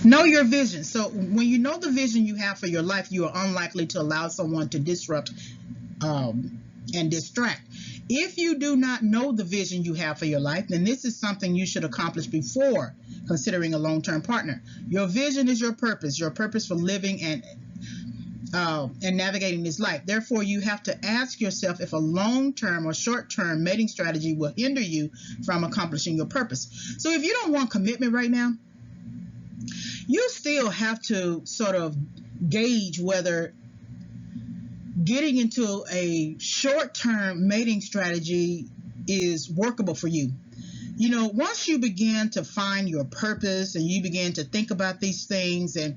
Know your vision. So when you know the vision you have for your life, you are unlikely to allow someone to disrupt um, and distract. If you do not know the vision you have for your life, then this is something you should accomplish before considering a long-term partner. Your vision is your purpose for living and navigating this life. Therefore, you have to ask yourself if a long-term or short-term mating strategy will hinder you from accomplishing your purpose. So if you don't want commitment right now, you still have to sort of gauge whether getting into a short-term mating strategy is workable for you. You know, once you begin to find your purpose and you begin to think about these things and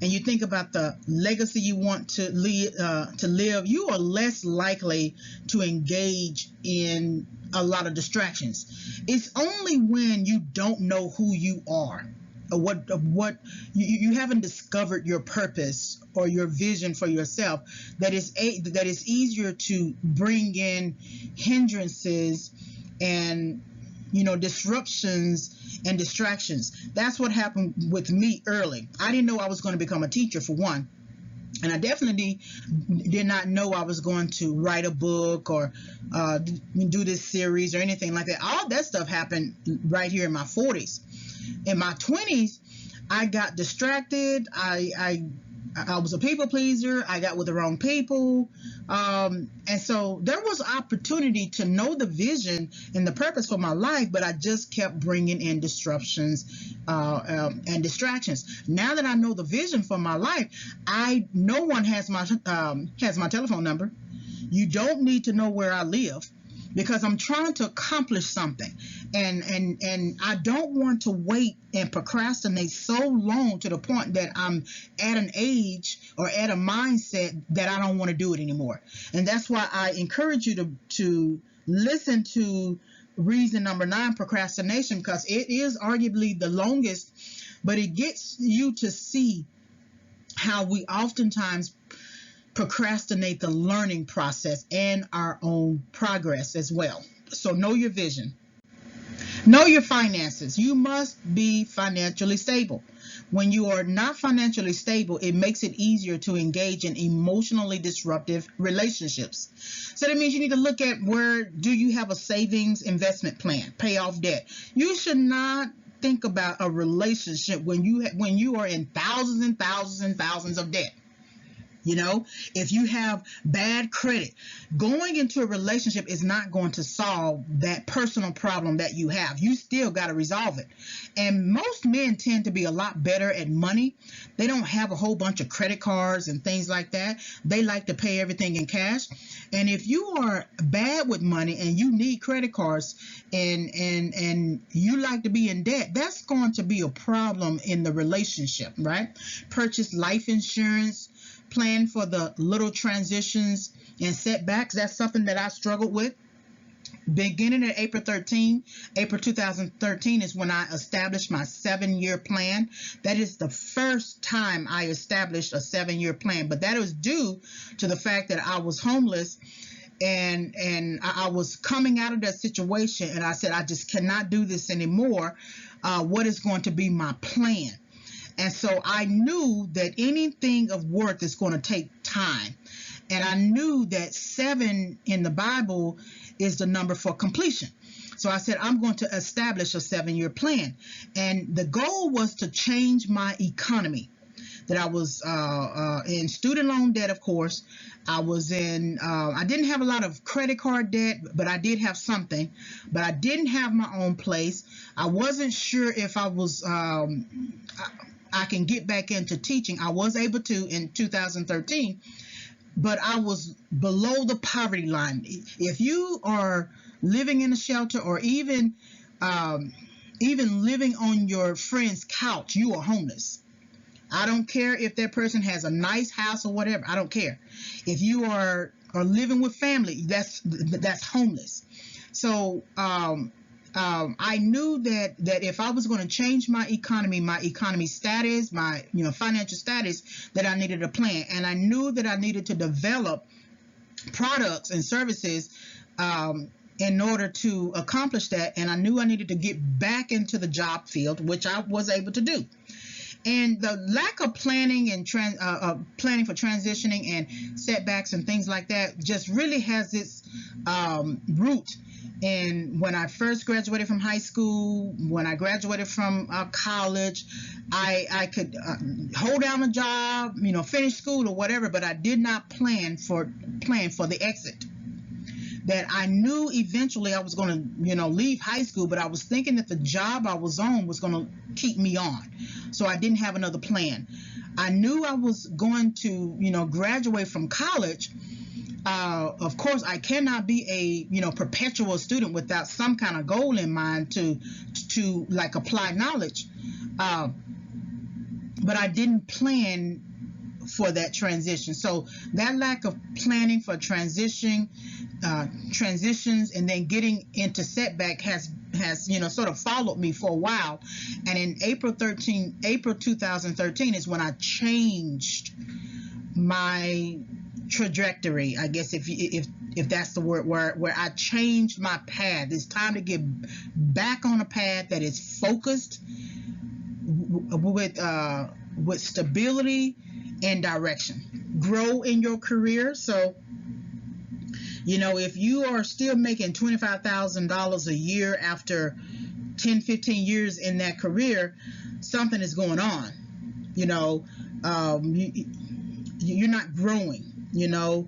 you think about the legacy you want to live, you are less likely to engage in a lot of distractions. It's only when you don't know who you are or what you haven't discovered your purpose or your vision for yourself that is easier to bring in hindrances and disruptions and distractions. That's what happened with me early. I didn't know I was going to become a teacher, for one. And I definitely did not know I was going to write a book or do this series or anything like that. All that stuff happened right here in my 40s. In my 20s, I got distracted. I was a people pleaser. I got with the wrong people. And so there was opportunity to know the vision and the purpose for my life, but I just kept bringing in disruptions and distractions. Now that I know the vision for my life, no one has my telephone number. You don't need to know where I live, because I'm trying to accomplish something, and I don't want to wait and procrastinate so long to the point that I'm at an age or at a mindset that I don't want to do it anymore. And that's why I encourage you to listen to reason number 9, procrastination, because it is arguably the longest, but it gets you to see how we oftentimes procrastinate the learning process and our own progress as well. So know your vision. Know your finances. You must be financially stable. When you are not financially stable, it makes it easier to engage in emotionally disruptive relationships. So that means you need to look at, where do you have a savings investment plan, pay off debt. You should not think about a relationship when you are in thousands and thousands and thousands of debt. If you have bad credit, going into a relationship is not going to solve that personal problem that you have. You still got to resolve it. And most men tend to be a lot better at money. They don't have a whole bunch of credit cards and things like that. They like to pay everything in cash. And if you are bad with money and you need credit cards and you like to be in debt, that's going to be a problem in the relationship, right? Purchase life insurance. Plan for the little transitions and setbacks. That's something that I struggled with. Beginning at April 2013 is when I established my 7-year plan. That is the first time I established a 7-year plan, but that was due to the fact that I was homeless and I was coming out of that situation, and I said, I just cannot do this anymore. What is going to be my plan? And so I knew that anything of worth is going to take time. And I knew that 7 in the Bible is the number for completion. So I said, I'm going to establish a 7-year plan. And the goal was to change my economy. That I was in student loan debt, of course. I didn't have a lot of credit card debt, but I did have something. But I didn't have my own place. I wasn't sure if I can get back into teaching. I was able to in 2013, but I was below the poverty line. If you are living in a shelter or even living on your friend's couch, you are homeless. I don't care if that person has a nice house or whatever. I don't care. If you are living with family, that's homeless. So I knew that if I was going to change my economy status, my financial status, that I needed a plan, and I knew that I needed to develop products and services in order to accomplish that, and I knew I needed to get back into the job field, which I was able to do. And the lack of planning and planning for transitioning and setbacks and things like that just really has its root. And when I first graduated from high school, when I graduated from college, I could hold down a job, finish school or whatever, but I did not plan for the exit. That I knew eventually I was going to, leave high school, but I was thinking that the job I was on was going to keep me on. So I didn't have another plan. I knew I was going to, graduate from college. Of course, I cannot be a, perpetual student without some kind of goal in mind to like apply knowledge. But I didn't plan for that transition. So that lack of planning for transitions and then getting into setback has sort of followed me for a while. And in April 2013 is when I changed my trajectory, I guess, if that's the word, where I changed my path. It's time to get back on a path that is focused with stability and direction. Grow in your career. So, if you are still making $25,000 a year after 10, 15 years in that career, something is going on. You're not growing. You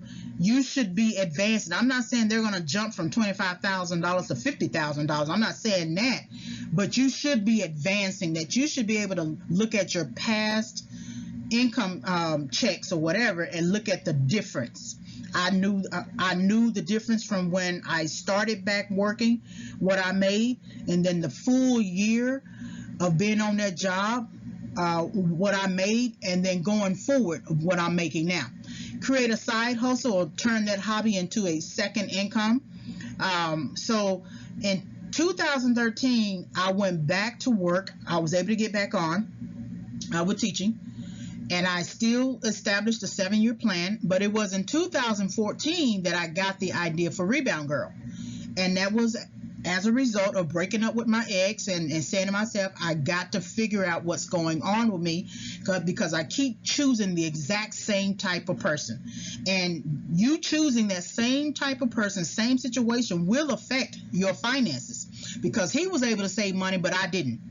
should be advancing. I'm not saying they're going to jump from $25,000 to $50,000. I'm not saying that, but you should be advancing. That you should be able to look at your past income checks or whatever and look at the difference. I knew the difference from when I started back working, what I made, and then the full year of being on that job, what I made, and then going forward, what I'm making now. Create a side hustle or turn that hobby into a second income. So in 2013, I went back to work. I was able to get back on with teaching. And I still established a 7-year plan, but it was in 2014 that I got the idea for Rebound Girl. And that was as a result of breaking up with my ex and saying to myself, I got to figure out what's going on with me because I keep choosing the exact same type of person. And you choosing that same type of person, same situation will affect your finances, because he was able to save money, but I didn't.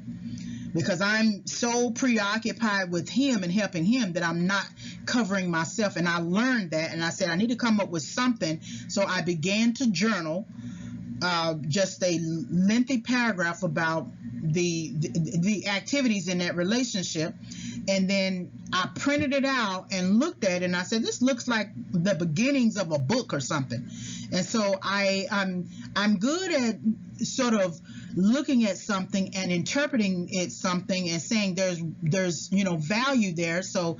Because I'm so preoccupied with him and helping him that I'm not covering myself. And I learned that, and I said I need to come up with something. So I began to journal just a lengthy paragraph about the activities in that relationship. And then I printed it out and looked at it, and I said, this looks like the beginnings of a book or something. And so I'm good at sort of looking at something and interpreting it something and saying there's value there. So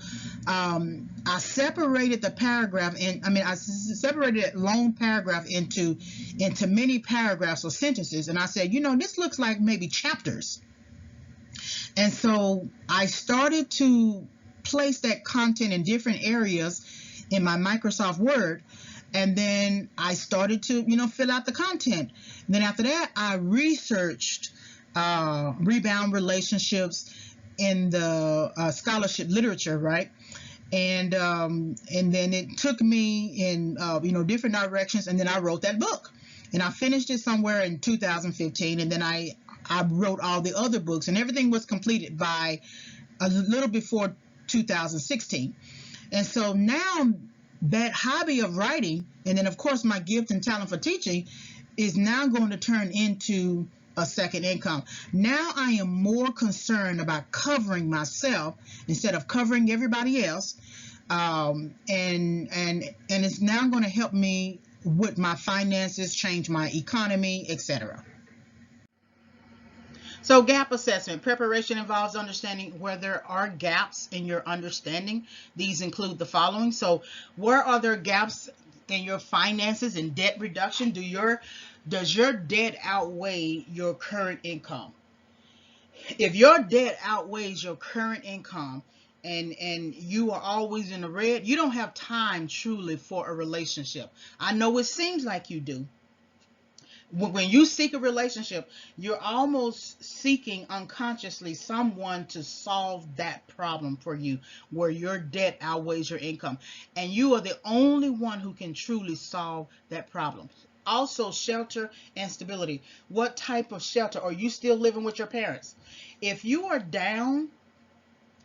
I separated the paragraph, and I separated that long paragraph into many paragraphs or sentences, and I said, this looks like maybe chapters. And so I started to place that content in different areas in my Microsoft Word. And then I started to, fill out the content. And then after that, I researched rebound relationships in the scholarship literature, right? And then it took me in, different directions. And then I wrote that book. And I finished it somewhere in 2015. And then I wrote all the other books. And everything was completed by a little before 2016. And so now that hobby of writing, and then of course my gift and talent for teaching, is now going to turn into a second income. Now I am more concerned about covering myself instead of covering everybody else, and it's now going to help me with my finances, change my economy, etc. So gap assessment. Preparation involves understanding where there are gaps in your understanding. These include the following. So where are there gaps in your finances and debt reduction? Does your debt outweigh your current income? If your debt outweighs your current income and you are always in the red, you don't have time truly for a relationship. I know it seems like you do, When you seek a relationship, you're almost seeking unconsciously someone to solve that problem for you, where your debt outweighs your income. And you are the only one who can truly solve that problem. Also, shelter and stability. What type of shelter? Are you still living with your parents? If you are down,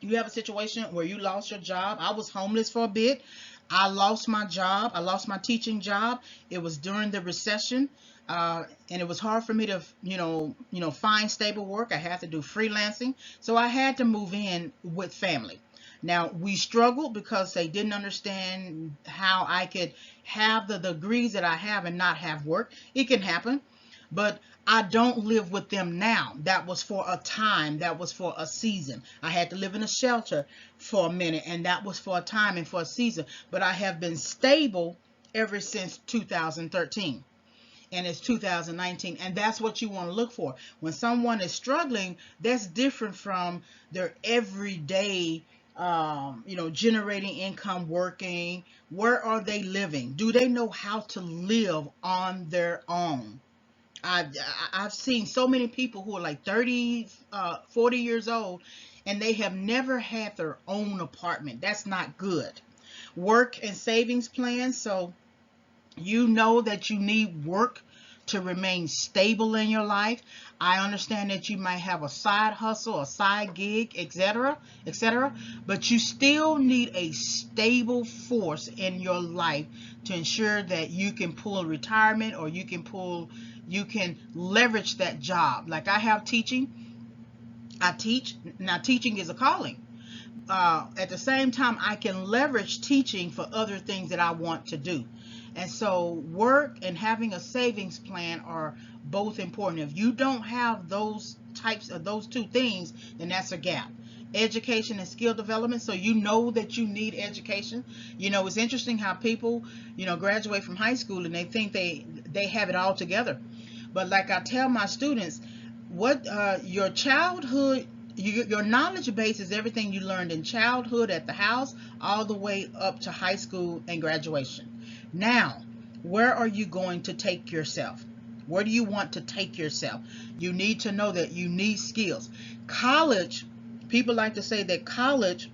you have a situation where you lost your job. I was homeless for a bit. I lost my job. I lost my teaching job. It was during the recession, and it was hard for me to, find stable work. I had to do freelancing, so I had to move in with family. Now we struggled because they didn't understand how I could have the degrees that I have and not have work. It can happen, but I don't live with them now. That was for a time. That was for a season. I had to live in a shelter for a minute, and that was for a time and for a season. But I have been stable ever since 2013. And it's 2019, and that's what you want to look for. When someone is struggling, that's different from their everyday, generating income, working. Where are they living? Do they know how to live on their own? I, I've seen so many people who are like 30, 40 years old, and they have never had their own apartment. That's not good. Work and savings plans. So you know that you need work to remain stable in your life. I understand that you might have a side hustle, a side gig, etc., etc., but you still need a stable force in your life to ensure that you can pull retirement, or you can leverage that job. Like I have teaching. I teach. Now teaching is a calling. At the same time, I can leverage teaching for other things that I want to do. And so work and having a savings plan are both important. If you don't have those two things, then that's a gap. Education and skill development. So you know that you need education. It's interesting how people, graduate from high school and they think they have it all together. But like I tell my students, what your childhood, your knowledge base is everything you learned in childhood at the house all the way up to high school and graduation. Now, where are you going to take yourself? Where do you want to take yourself? You need to know that you need skills. College, people like to say that college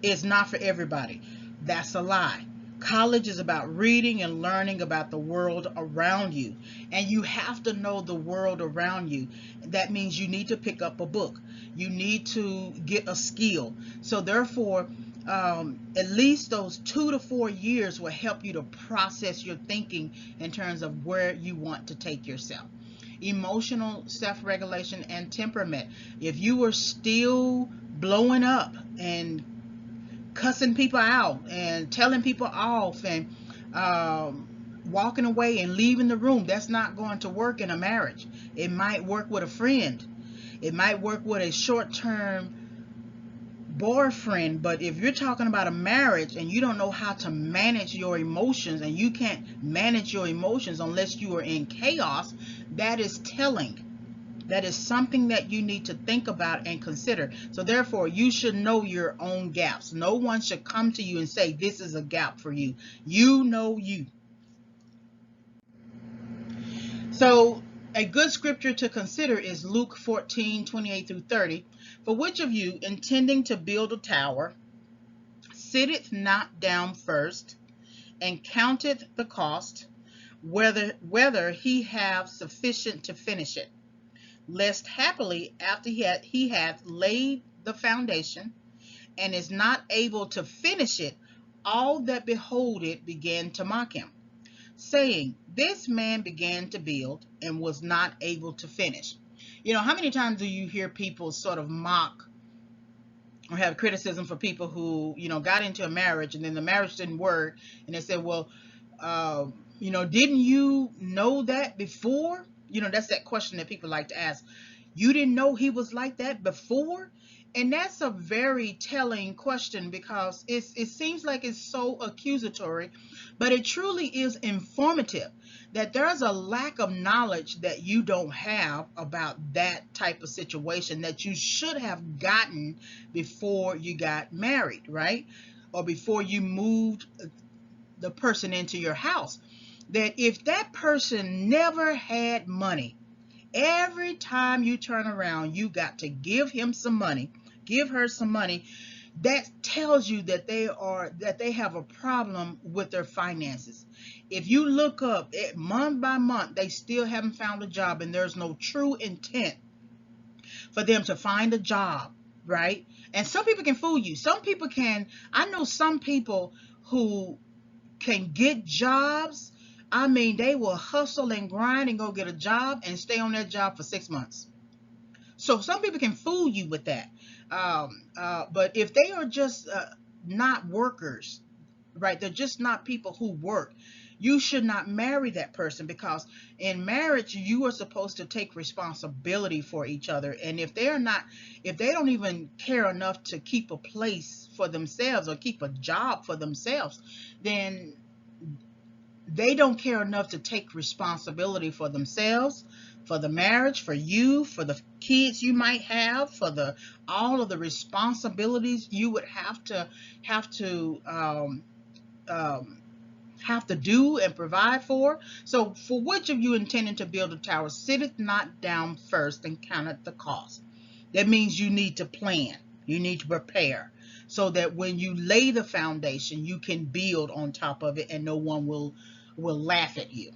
is not for everybody. That's a lie. College is about reading and learning about the world around you. And you have to know the world around you. That means you need to pick up a book. You need to get a skill. So therefore, at least those 2 to 4 years will help you to process your thinking in terms of where you want to take yourself. Emotional self-regulation and temperament. If you were still blowing up and cussing people out and telling people off and walking away and leaving the room, that's not going to work in a marriage. It might work with a friend. It might work with a short-term boyfriend, but if you're talking about a marriage and you don't know how to manage your emotions, and you can't manage your emotions unless you are in chaos, that is telling. That is something that you need to think about and consider. So therefore, you should know your own gaps. No one should come to you and say, this is a gap for you. You know you. So a good scripture to consider is Luke 14:28 through 30. For which of you, intending to build a tower, sitteth not down first, and counteth the cost, whether he have sufficient to finish it? Lest happily after he hath laid the foundation, and is not able to finish it, all that behold it begin to mock him, saying, this man began to build and was not able to finish. How many times do you hear people sort of mock or have criticism for people who, got into a marriage and then the marriage didn't work, and they said, well, didn't you know that before? That's that question that people like to ask. You didn't know he was like that before? And that's a very telling question, because it seems like it's so accusatory, but it truly is informative that there's a lack of knowledge that you don't have about that type of situation that you should have gotten before you got married, right? Or before you moved the person into your house. that if that person never had money, every time you turn around, you got to give him some money, give her some money. That tells you that they have a problem with their finances. If you look up month by month, they still haven't found a job, and there's no true intent for them to find a job, right? And some people can fool you. Some people can. I know some people who can get jobs. I mean, they will hustle and grind and go get a job and stay on that job for 6 months. So some people can fool you with that. But if they are just not workers, right? They're just not people who work. You should not marry that person, because in marriage you are supposed to take responsibility for each other. And if they're not, if they don't even care enough to keep a place for themselves or keep a job for themselves, then they don't care enough to take responsibility for themselves, for the marriage, for you, for the kids you might have, for the all of the responsibilities you would have to um, um, have to do and provide for. So for which of you intending to build a tower sitteth not down first and counteth the cost? That means you need to plan, you need to prepare, so that when you lay the foundation, you can build on top of it and no one will laugh at you.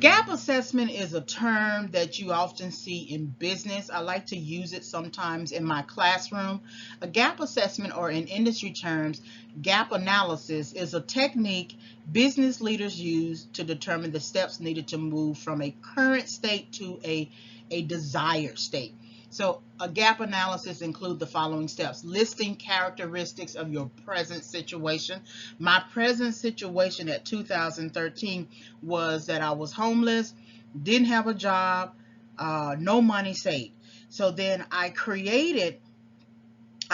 Gap assessment is a term that you often see in business. I like to use it sometimes in my classroom. A gap assessment, or in industry terms, gap analysis, is a technique business leaders use to determine the steps needed to move from a current state to a desired state. So a gap analysis includes the following steps: listing characteristics of your present situation. My present situation at 2013 was that I was homeless, didn't have a job, no money saved. So then I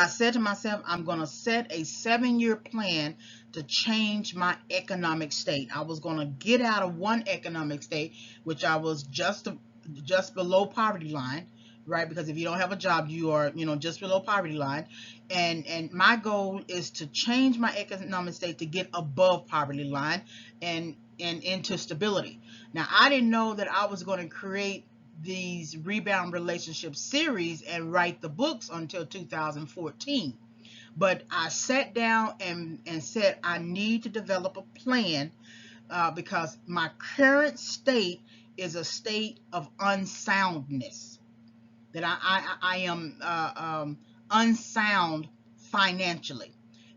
said to myself, I'm going to set a 7-year plan to change my economic state. I was going to get out of one economic state, which I was just below poverty line, right? Because if you don't have a job, you are, just below poverty line. And my goal is to change my economic state to get above poverty line and into stability. Now, I didn't know that I was going to create these rebound relationship series and write the books until 2014. But I sat down and said, I need to develop a plan, because my current state is a state of unsoundness, that I am unsound financially.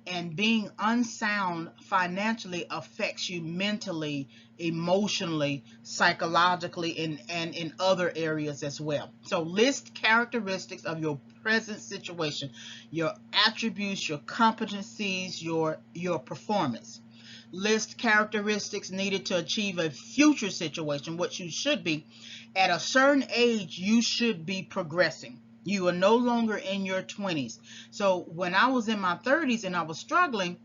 And being unsound financially affects you mentally, emotionally, psychologically, and in other areas as well. So list characteristics of your present situation, your attributes, your competencies, your performance. List characteristics needed to achieve a future situation, what you should be. At a certain age, you should be progressing. You are no longer in your 20s. So when I was in my 30s and I was struggling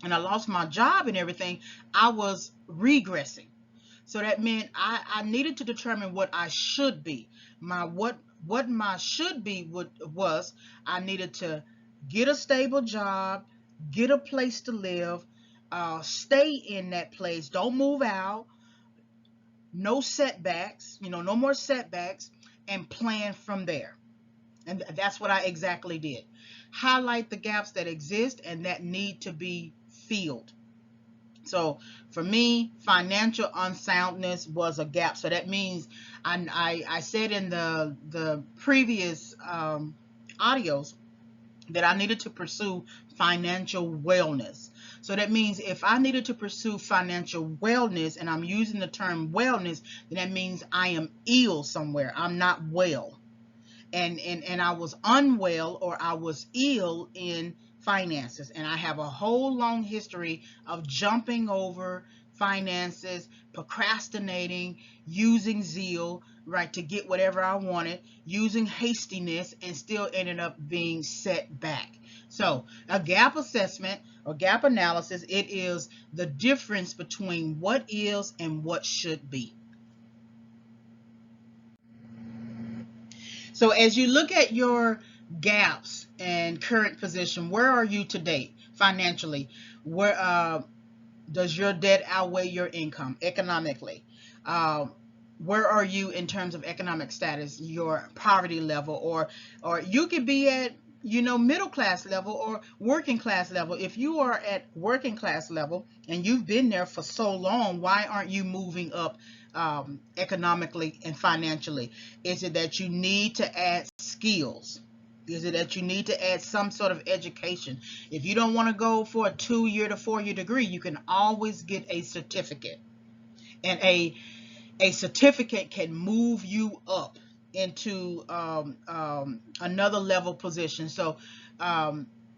and I lost my job and everything, I was regressing. So that meant I needed to determine what I should be. What my should be was I needed to get a stable job, get a place to live, stay in that place, don't move out, no setbacks, no more setbacks, and plan from there. And that's what I exactly did. Highlight the gaps that exist and that need to be filled. So for me, financial unsoundness was a gap. So that means I said in the previous audios that I needed to pursue financial wellness. So that means if I needed to pursue financial wellness, and I'm using the term wellness, then that means I am ill somewhere. I'm not well. And I was unwell, or I was ill in finances. And I have a whole long history of jumping over finances, procrastinating, using zeal, right, to get whatever I wanted, using hastiness, and still ended up being set back. So a gap assessment or gap analysis, it is the difference between what is and what should be. So as you look at your gaps and current position, where are you today financially? Where Does your debt outweigh your income economically? Um, where are you in terms of economic status, your poverty level, or you could be at, middle class level or working class level. If you are at working class level and you've been there for so long, why aren't you moving up economically and financially? Is it that you need to add skills? Is it that you need to add some sort of education? If you don't want to go for a 2 year to 4 year degree, you can always get a certificate. And a certificate can move you up into another level position. So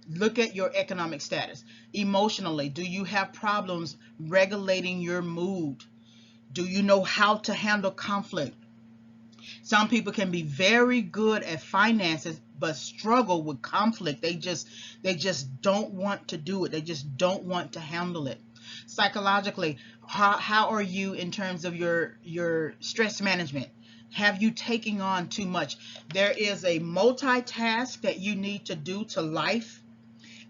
look at your economic status. Emotionally, do you have problems regulating your mood? Do you know how to handle conflict? Some people can be very good at finances but struggle with conflict. They just don't want to do it. They just don't want to handle it. Psychologically, how are you in terms of your stress management? Have you taken on too much? There is a multitask that you need to do to life,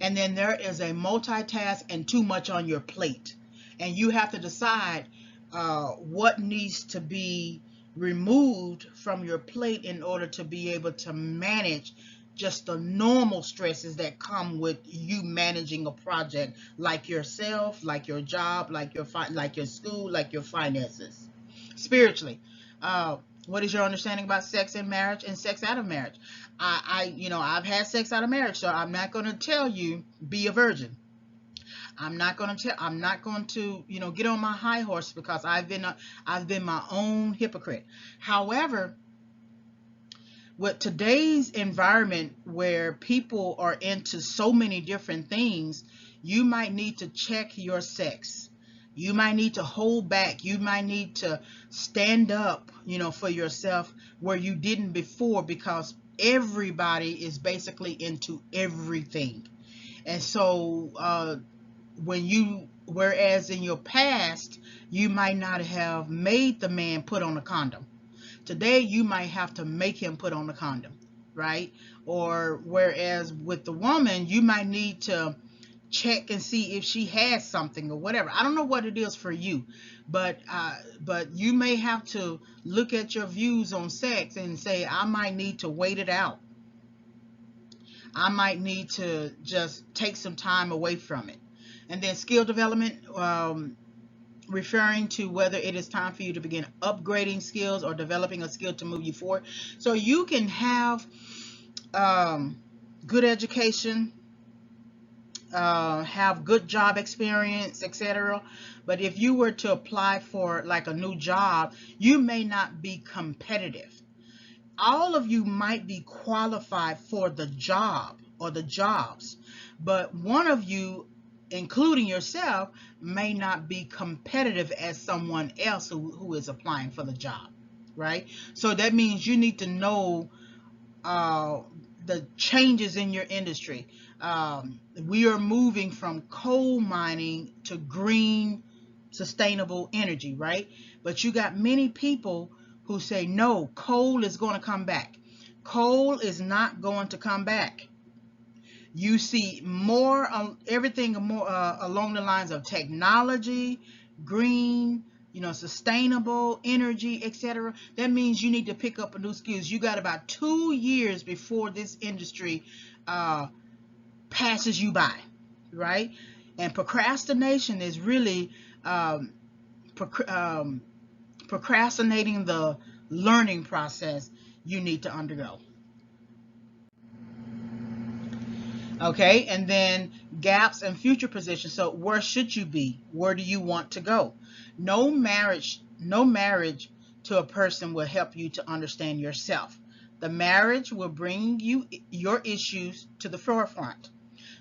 and then there is a multitask and too much on your plate. And you have to decide what needs to be removed from your plate in order to be able to manage just the normal stresses that come with you managing a project like yourself, like your job, like your school, like your finances. Spiritually, uh, what is your understanding about sex in marriage and sex out of marriage? I've had sex out of marriage, so I'm not going to tell you be a virgin. I'm not going to, get on my high horse because I've been my own hypocrite. However, with today's environment where people are into so many different things, you might need to check your sex. You might need to hold back. You might need to stand up, for yourself where you didn't before, because everybody is basically into everything. And so, whereas in your past, you might not have made the man put on a condom. Today, you might have to make him put on a condom, right? Or whereas with the woman, you might need to check and see if she has something or whatever. I don't know what it is for you, but you may have to look at your views on sex and say, I might need to wait it out. I might need to just take some time away from it. And then skill development, referring to whether it is time for you to begin upgrading skills or developing a skill to move you forward. So you can have um, good education, have good job experience, etc. But if you were to apply for like a new job, you may not be competitive. All of you might be qualified for the job or the jobs, but one of you, including yourself, may not be competitive as someone else who is applying for the job, right? So that means you need to know uh, the changes in your industry. We are moving from coal mining to green, sustainable energy, right? But you got many people who say, no, coal is going to come back. Coal is not going to come back. You see more, everything more along the lines of technology, green, sustainable energy, etc. That means you need to pick up a new skills. You got about 2 years before this industry uh, passes you by, right? And procrastination is really um, proc- um, procrastinating the learning process you need to undergo. Okay, and then gaps and future positions. So where should you be? Where do you want to go? No marriage to a person will help you to understand yourself. The marriage will bring you your issues to the forefront.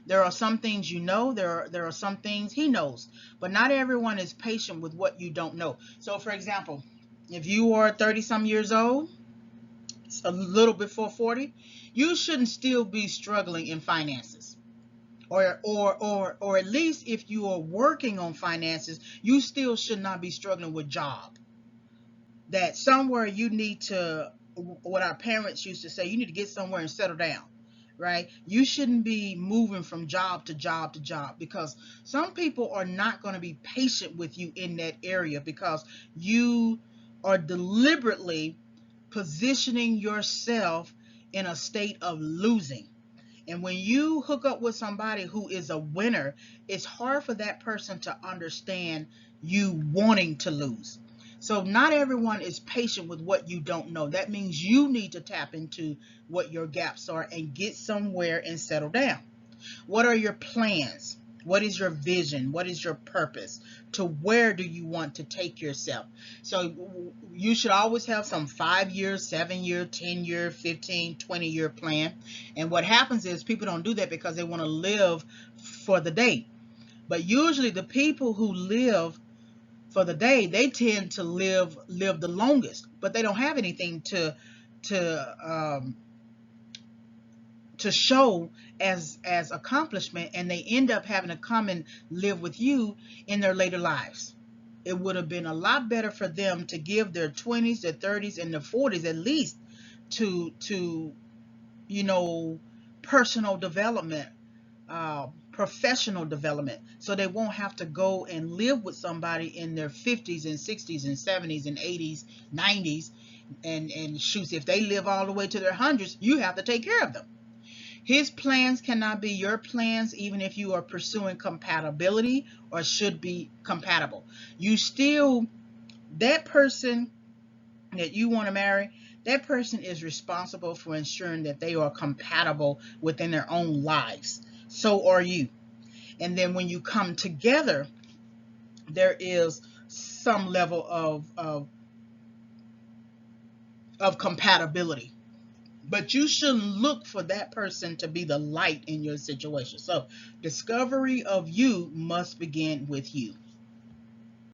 There are some things there are some things he knows, but not everyone is patient with what you don't know. So for example, if you are 30 some years old, a little before 40, you shouldn't still be struggling in finances. Or at least if you are working on finances, you still should not be struggling with job. That somewhere you need to, what our parents used to say, you need to get somewhere and settle down. right? You shouldn't be moving from job to job to job, because some people are not going to be patient with you in that area, because you are deliberately positioning yourself in a state of losing. And when you hook up with somebody who is a winner, it's hard for that person to understand you wanting to lose. So not everyone is patient with what you don't know. That means you need to tap into what your gaps are and get somewhere and settle down. What are your plans? What is your vision? What is your purpose? To where do you want to take yourself? So you should always have some 5 year, 7 year, 10 year, 15, 20 year plan. And what happens is people don't do that because they want to live for the day. But usually the people who live for the day, they tend to live the longest, but they don't have anything to to show as accomplishment, and they end up having to come and live with you in their later lives. It would have been a lot better for them to give their 20s, their 30s, and their 40s at least to you know, personal development, professional development, so they won't have to go and live with somebody in their 50s and 60s and 70s and 80s, 90s, and shoots, if they live all the way to their hundreds, you have to take care of them. His plans cannot be your plans, even if you are pursuing compatibility or should be compatible. You still, that person that you want to marry, that person is responsible for ensuring that they are compatible within their own lives. So are you. And then when you come together, there is some level of compatibility. But you shouldn't look for that person to be the light in your situation. So discovery of you must begin with you.